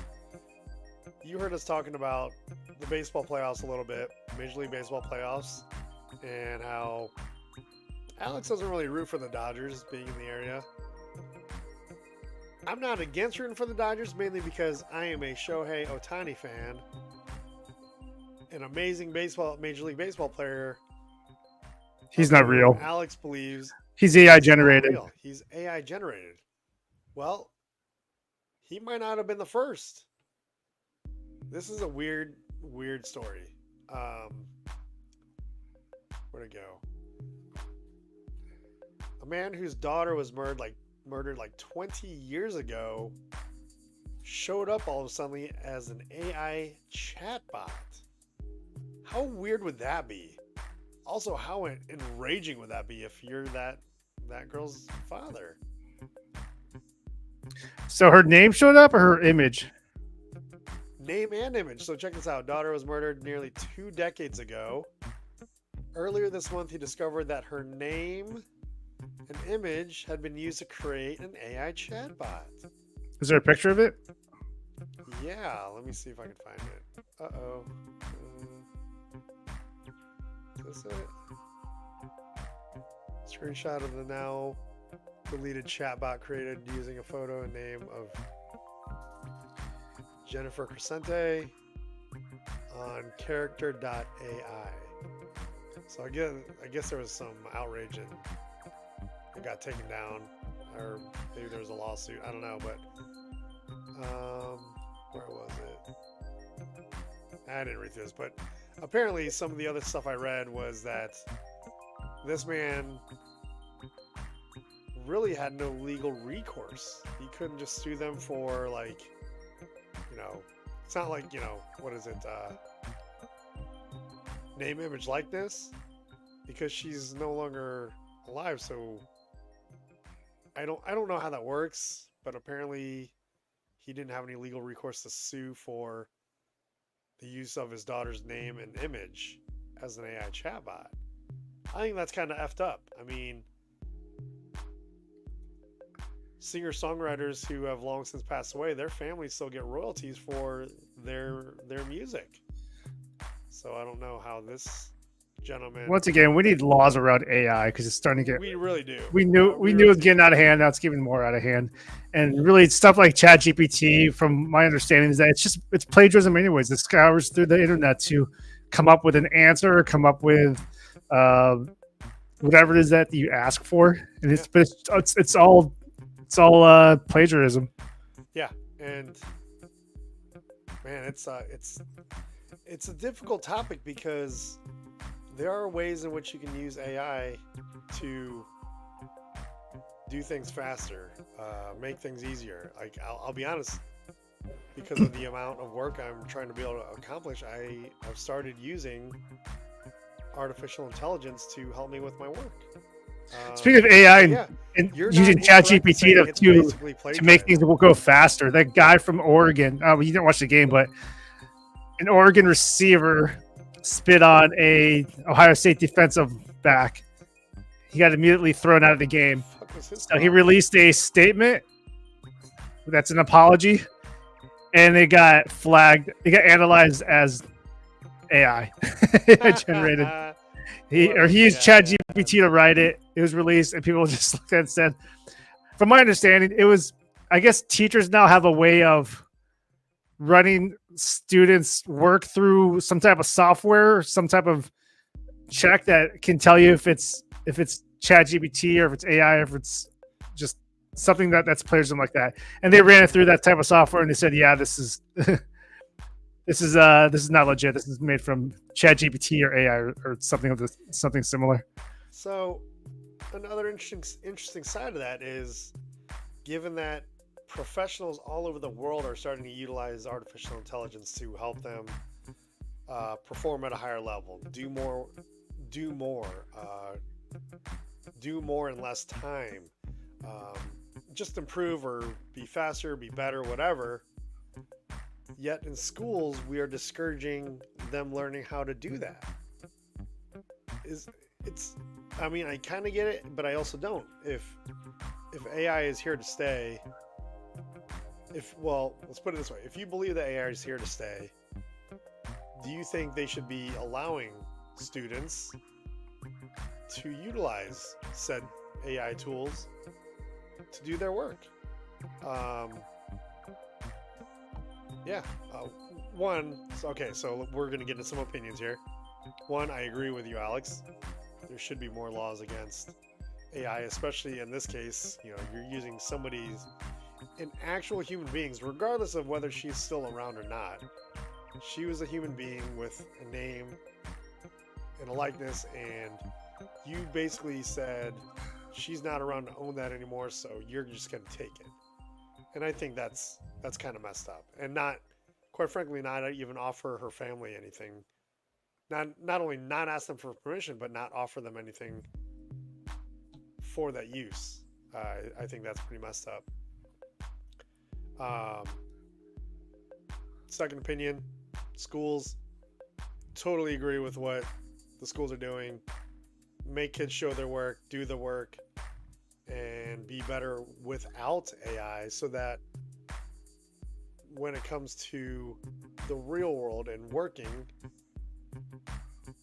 you heard us talking about the baseball playoffs a little bit, Major League Baseball playoffs, and how Alex doesn't really root for the Dodgers being in the area. I'm not against rooting for the Dodgers, mainly because I am a Shohei Ohtani fan, an amazing Major League Baseball player. He's not real. Alex believes He's AI he's not generated. real. He's AI generated. Well, he might not have been the first. This is a weird story. Where'd it go? A man whose daughter was murdered like 20 years ago showed up all of a sudden as an AI chatbot. How weird would that be? Also, how enraging would that be if you're that girl's father? So her name showed up, or her image? Name and image. So check this out. Daughter was murdered nearly 2 decades ago. Earlier this month, he discovered that her name and image had been used to create an AI chatbot. Is there a picture of it? Yeah, let me see if I can find it. Uh-oh. Is this it? Screenshot of the now deleted chatbot created using a photo and name of Jennifer Crescente on character.ai. So I guess there was some outrage and it got taken down, or maybe there was a lawsuit. I don't know, but where was it? I didn't read this, but apparently some of the other stuff I read was that this man really had no legal recourse. He couldn't just sue them for it's not like, what is it? name, image, likeness because she's no longer alive. So I don't know how that works, but apparently he didn't have any legal recourse to sue for the use of his daughter's name and image as an AI chatbot. I think that's kind of effed up. I mean, singer-songwriters who have long since passed away, their families still get royalties for their music. So I don't know how this gentleman. Once again, we need laws around AI because it's starting to get. We really do. We knew it was getting out of hand. Now it's getting more out of hand, and really stuff like ChatGPT, from my understanding, is that it's plagiarism anyways. It scours through the internet to come up with an answer, or come up with whatever it is that you ask for, and it's all plagiarism. Yeah, and man, it's a difficult topic because there are ways in which you can use AI to do things faster, make things easier. Like I'll be honest, because of the amount of work I'm trying to be able to accomplish, I've started using artificial intelligence to help me with my work. Speaking of AI yeah, and you're using not incorrect in saying ChatGPT it's to basically make plagiarism. things go faster, that guy from Oregon, well, you didn't watch the game, but an Oregon receiver spit on a Ohio State defensive back. He got immediately thrown out of the game. Fuck was his So he problem? released a statement that's an apology, and it got flagged. It got analyzed as AI generated. He used ChatGPT to write it. It was released, and people just looked at it and said, from my understanding, it was, I guess teachers now have a way of running students' work through some type of software, some type of check that can tell you if it's ChatGPT or if it's AI or if it's just something that's plagiarism like that. And they ran it through that type of software, and they said, yeah, this is this is not legit. This is made from ChatGPT or AI or something similar. So another interesting side of that is, given that professionals all over the world are starting to utilize artificial intelligence to help them perform at a higher level, do more in less time, just improve or be faster, be better, whatever. Yet in schools, we are discouraging them learning how to do that. I mean, I kind of get it, but I also don't. If AI is here to stay, let's put it this way. If you believe that AI is here to stay, do you think they should be allowing students to utilize said AI tools to do their work? So we're going to get into some opinions here. One, I agree with you, Alex. There should be more laws against AI, especially in this case. You're using an actual human beings, regardless of whether she's still around or not. She was a human being with a name and a likeness, and you basically said she's not around to own that anymore, so you're just going to take it. And I think that's kind of messed up, and quite frankly, not even offer her family anything. Not only not ask them for permission, but not offer them anything for that use. I think that's pretty messed up. Second opinion, schools. Totally agree with what the schools are doing. Make kids show their work, do the work, and be better without AI, so that when it comes to the real world and working,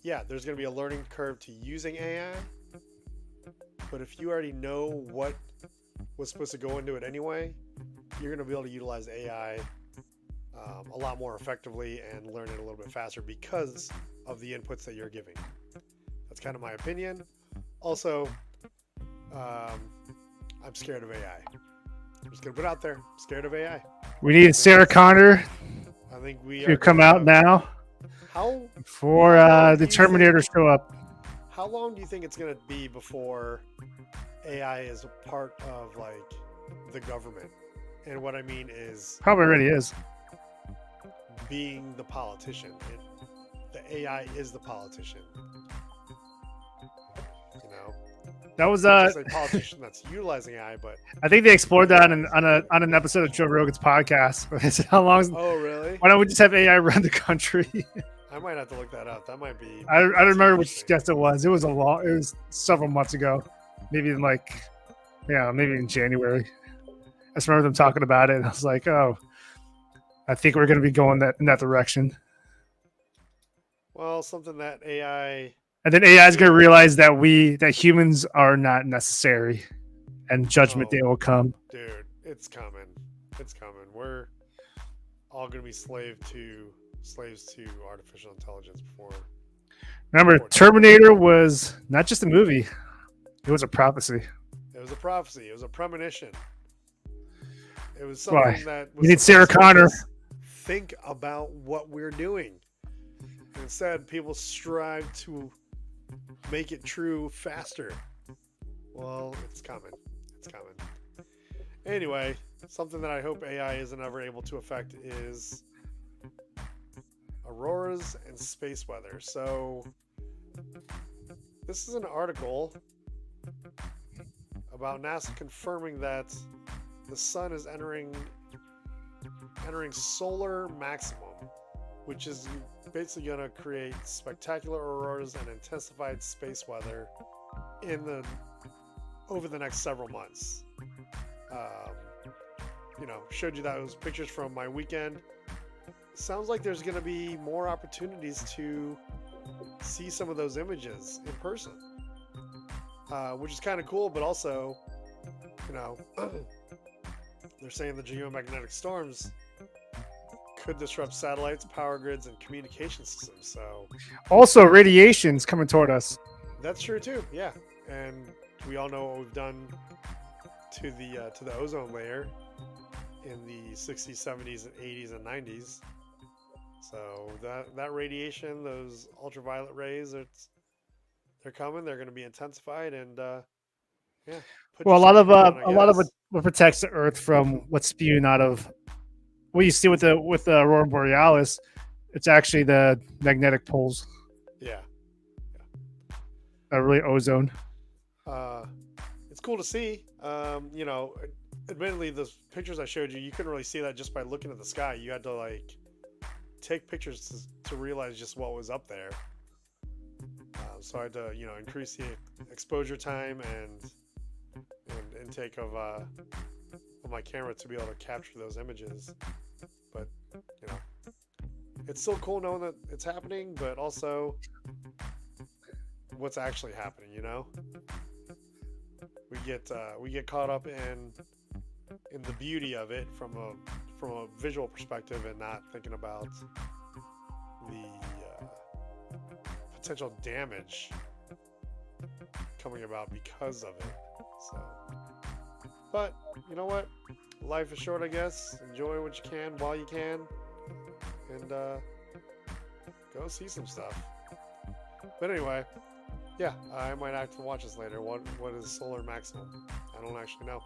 yeah, there's going to be a learning curve to using AI. But if you already know what was supposed to go into it anyway, you're going to be able to utilize AI a lot more effectively and learn it a little bit faster because of the inputs that you're giving. That's kind of my opinion. Also, I'm scared of AI. I'm just going to put it out there. I'm scared of AI. We need Sarah Connor I think we to come out now before the Terminator show up. How long do you think it's going to be before AI is a part of the government? And what I mean is probably already is. Being the politician. The AI is the politician. You know, That was not just a politician that's utilizing AI, but I think they explored that on an episode of Joe Rogan's podcast. Where they said, "How long? oh really? Why don't we just have AI run the country?" I might have to look that up. That might be. I don't remember which interesting. guest it was. It was a long. It was several months ago, maybe in maybe in January. I just remember them talking about it, and I was like, "Oh, I think we're going to be going in that direction." Well, something that AI. And then AI is going to realize that humans are not necessary, and Judgment Day will come. Dude, it's coming. It's coming. We're all going to be slaves to artificial intelligence before. Remember, Terminator was not just a movie; it was a prophecy. It was a prophecy. It was a premonition. It was something that was you need Sarah Connor. Think about what we're doing. Instead, people strive to make it true faster. Well, it's coming. It's coming. Anyway, something that I hope AI isn't ever able to affect is auroras and space weather. So, this is an article about NASA confirming that the sun is entering solar maximum, which is basically going to create spectacular auroras and intensified space weather over the next several months. Showed you those pictures from my weekend. Sounds like there's going to be more opportunities to see some of those images in person, which is kind of cool. But also, they're saying the geomagnetic storms could disrupt satellites, power grids, and communication systems. So, also radiation's coming toward us. That's true too. Yeah, and we all know what we've done to the ozone layer in the 60s, 70s, and 80s and 90s. So that radiation, those ultraviolet rays, they're coming. They're going to be intensified, and Well, a lot of what protects the Earth from what's spewing out of what you see with the aurora borealis. It's actually the magnetic poles. Yeah. That really ozone. It's cool to see. Admittedly, the pictures I showed you couldn't really see that just by looking at the sky. You had to take pictures to realize just what was up there. So I had to increase the exposure time and intake of my camera to be able to capture those images. But it's still cool knowing that it's happening, but also what's actually happening. We get caught up in the beauty of it from a visual perspective, and not thinking about the potential damage coming about because of it. So, but you know what? Life is short, I guess. Enjoy what you can while you can, and go see some stuff. But anyway, yeah, I might actually watch this later. What is solar maximum? I don't actually know,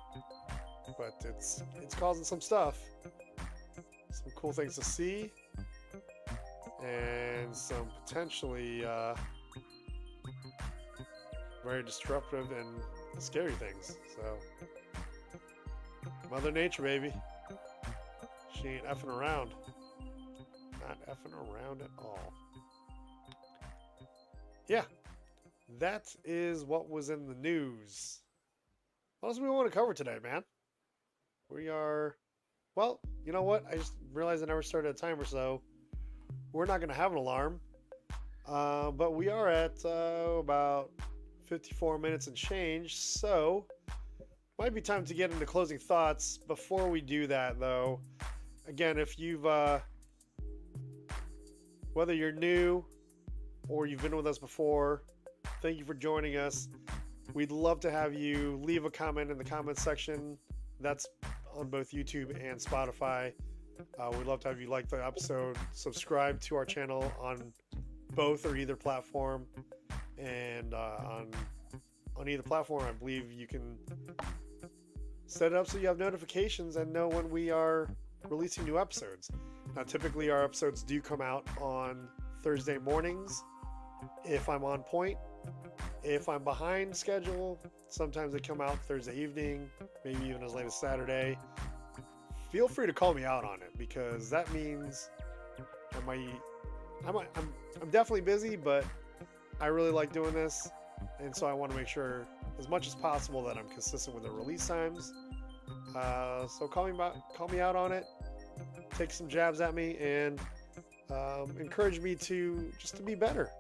but it's causing some stuff. Some cool things to see, and some potentially very disruptive and scary things. So, Mother Nature, baby. She ain't effing around. Not effing around at all. Yeah. That is what was in the news. What else do we want to cover today, man? We are... Well, you know what? I just realized I never started a timer, so we're not going to have an alarm. But we are at about 54 minutes and change, so might be time to get into closing thoughts. Before we do that, though, again, if you've whether you're new or you've been with us before, thank you for joining us. We'd love to have you leave a comment in the comments section. That's on both YouTube and Spotify. We'd love to have you like the episode, subscribe to our channel on both or either platform, and on either platform, I believe you can set it up so you have notifications and know when we are releasing new episodes. Now, typically our episodes do come out on Thursday mornings if I'm on point. If I'm behind schedule, sometimes they come out Thursday evening, maybe even as late as Saturday. Feel free to call me out on it, because that means I'm definitely busy, but I really like doing this, and so I want to make sure as much as possible that I'm consistent with the release times. So call me out on it, take some jabs at me, and encourage me to be better,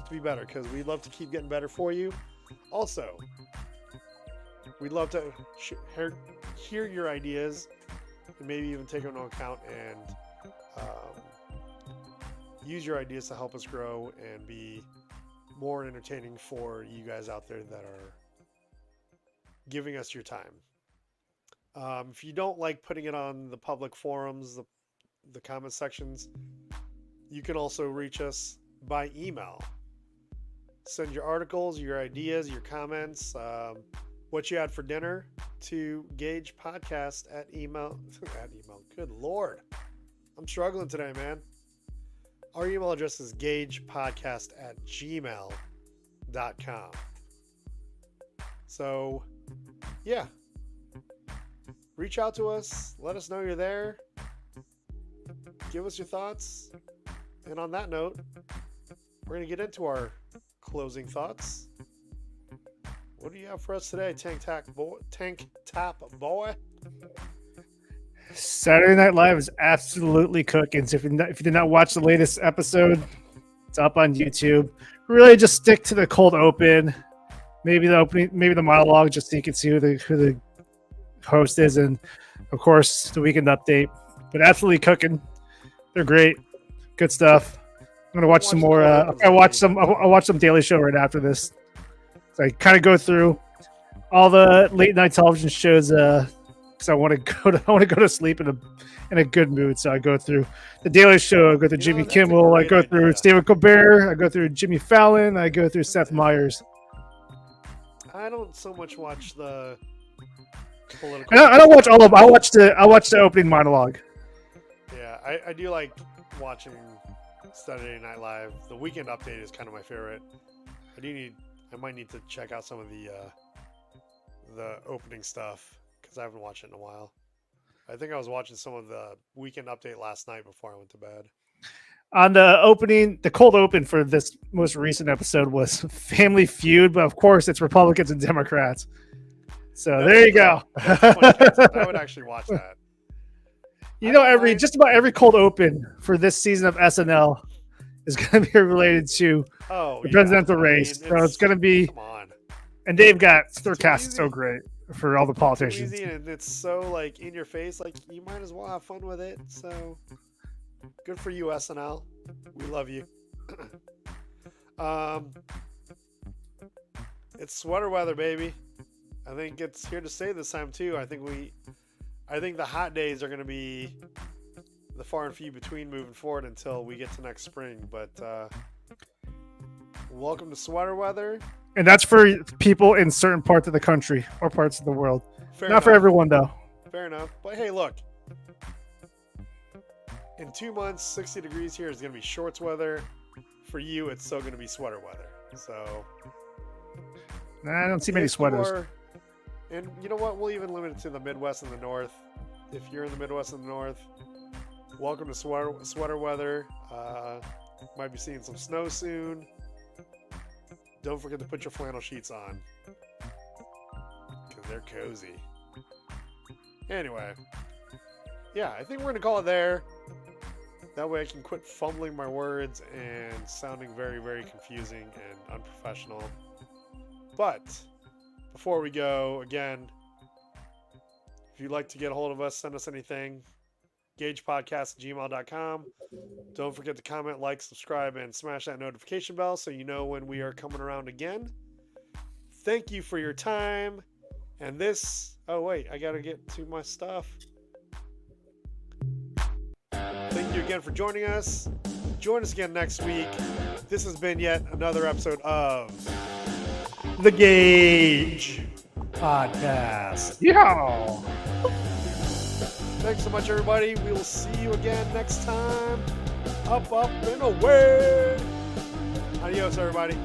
because we'd love to keep getting better for you. Also, we'd love to hear your ideas and maybe even take them into account and use your ideas to help us grow and be more entertaining for you guys out there that are giving us your time. If you don't like putting it on the public forums, the comment sections, you can also reach us by email. Send your articles, your ideas, your comments, what you had for dinner to gagepodcast at email. Good Lord. I'm struggling today, man. Our email address is gagepodcast@gmail.com. So, yeah. Reach out to us. Let us know you're there. Give us your thoughts. And on that note, we're going to get into our closing thoughts. What do you have for us today, Tank Tap Boy? Saturday Night Live is absolutely cooking. So if you did not watch the latest episode, it's up on YouTube. Really, just stick to the cold open, maybe the opening, maybe the monologue, just so you can see who the host is, and of course the weekend update. But absolutely cooking. They're great, good stuff. I'm gonna watch some more. I'll watch some Daily Show right after this. So I kind of go through all the late night television shows because I want to go to sleep in a good mood. So I go through the Daily Show. I go through Jimmy Kimmel. I go through Stephen Colbert. I go through Jimmy Fallon. I go through Seth Meyers. I don't so much watch the political. I don't watch all of them. I watch the opening monologue. Yeah, I do like watching Saturday Night Live. The weekend update is kind of my favorite. I might need to check out some of the opening stuff, because I haven't watched it in a while. I think I was watching some of the weekend update last night before I went to bed. On the opening, the cold open for this most recent episode was Family Feud, but of course it's Republicans and Democrats. So there you go. I would actually watch that. Just about every cold open for this season of SNL is going to be related to the presidential race. So it's going to be. Come on. And they've got their cast is so great for all the politicians. It's easy, and it's so like in your face. Like, you might as well have fun with it. So good for you, SNL. We love you. It's sweater weather, baby. I think it's here to stay this time too. I think the hot days are going to be the far and few between moving forward until we get to next spring. But welcome to sweater weather. And that's for people in certain parts of the country or parts of the world. Fair Not enough. for everyone, though. Fair enough. But hey, look. In 2 months, 60 degrees here is going to be shorts weather. For you, it's still going to be sweater weather. So I don't see many sweaters. And you know what? We'll even limit it to the Midwest and the North. If you're in the Midwest and the North, welcome to sweater weather. Might be seeing some snow soon. Don't forget to put your flannel sheets on, because they're cozy. Anyway, yeah, I think we're going to call it there. That way I can quit fumbling my words and sounding very, very confusing and unprofessional. But before we go, again, if you'd like to get a hold of us, send us anything, gagepodcast@gmail.com. Don't forget to comment, like, subscribe, and smash that notification bell so you know when we are coming around again. Thank you for your time. And this... Oh, wait. I got to get to my stuff. Thank you again for joining us. Join us again next week. This has been yet another episode of the GAJ Podcast. Yeah. Thanks so much, everybody. We will see you again next time. Up, up, and away. Adios, everybody.